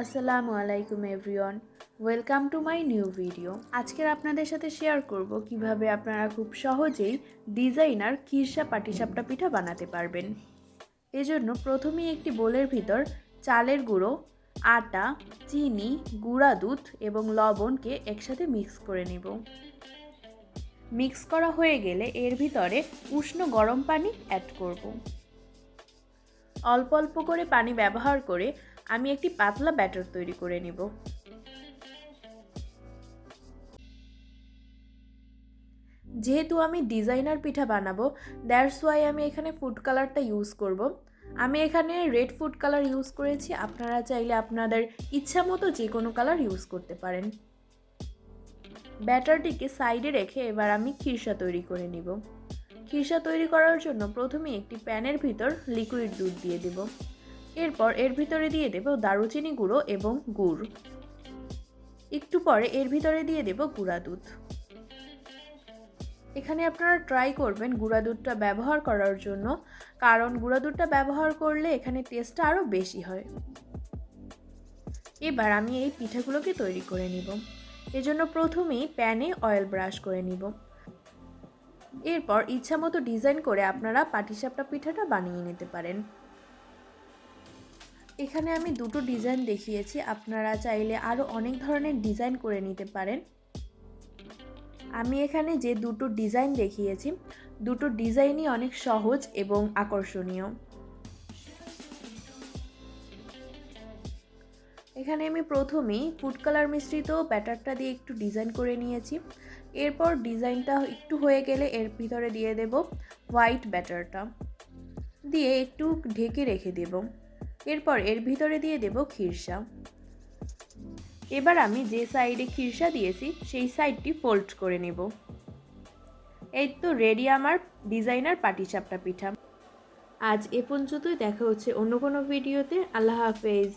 আসসালামু আলাইকুম everyone, welcome to my new video. আজকের আপনাদের সাথে শেয়ার করব কিভাবে আপনারা খুব সহজেই ডিজাইনার খিরসা পাটিসাপটা পিঠা বানাতে পারবেন। এজন্য প্রথমেই একটি বোলের ভিতর চালের গুঁড়ো, আটা, চিনি, গুঁড়া দুধ এবং লবণকে একসাথে মিক্স করে নেব। মিক্স করা হয়ে গেলে এর ভিতরে উষ্ণ গরম পানি অ্যাড করব। অল্প অল্প করে পানি ব্যবহার করে আমি একটি পাতলা ব্যাটার তৈরি করে নেব। যেহেতু আমি ডিজাইনার পিঠা বানাবো, দ্যাটস ওয়াই আমি এখানে ফুড কালারটা ইউজ করব। আমি এখানে রেড ফুড কালার ইউজ করেছি, আপনারা চাইলে আপনাদের ইচ্ছা মতো যে কোনো কালার ইউজ করতে পারেন। ব্যাটারটিকে সাইডে রেখে এবার আমি খিরসা তৈরি করে নিব। খিরসা তৈরি করার জন্য প্রথমে একটি প্যানের ভিতর লিকুইড দুধ দিয়ে দেব। এরপর এর ভিতরে দিয়ে দেব দারুচিনি গুঁড়ো এবং গুড়। একটু পরে এর ভিতরে দিয়ে দেব গুঁড়া দুধ। এখানে আপনারা ট্রাই করবেন গুঁড়া দুধটা ব্যবহার করার জন্য, কারণ গুঁড়া দুধটা ব্যবহার করলে এখানে টেস্টটা আরও বেশি হয়। এবার আমি এই পিঠাগুলোকে তৈরি করে নিব। এজন্য প্রথমেই প্যানে অয়েল ব্রাশ করে নিব। এরপর ইচ্ছামতো ডিজাইন করে আপনারা পাটিসাপটা পিঠাটা বানিয়ে নিতে পারেন। এখানে আমি দুটো ডিজাইন দেখিয়েছি, আপনারা চাইলে আরও অনেক ধরনের ডিজাইন করে নিতে পারেন। আমি এখানে যে দুটো ডিজাইন দেখিয়েছি, দুটো ডিজাইনই অনেক সহজ এবং আকর্ষণীয়। এখানে আমি প্রথমেই ফুড কালার মিশ্রিত ব্যাটারটা দিয়ে একটু ডিজাইন করে নিয়েছি। এরপর ডিজাইনটা একটু হয়ে গেলে এর ভিতরে দিয়ে দেব হোয়াইট ব্যাটারটা, দিয়ে একটু ঢেকে রেখে দেব। এরপর এর ভিতরে দিয়ে দেব খিরসা। এবার আমি যে সাইডে খিরসা দিয়েছি সেই সাইডটি ফোল্ড করে নেব। এই তো রেডি আমার ডিজাইনার পাটিসাপটা পিঠা। আজ এ পর্যন্তই, দেখা হচ্ছে অন্য কোনো ভিডিওতে। আল্লাহ হাফেজ।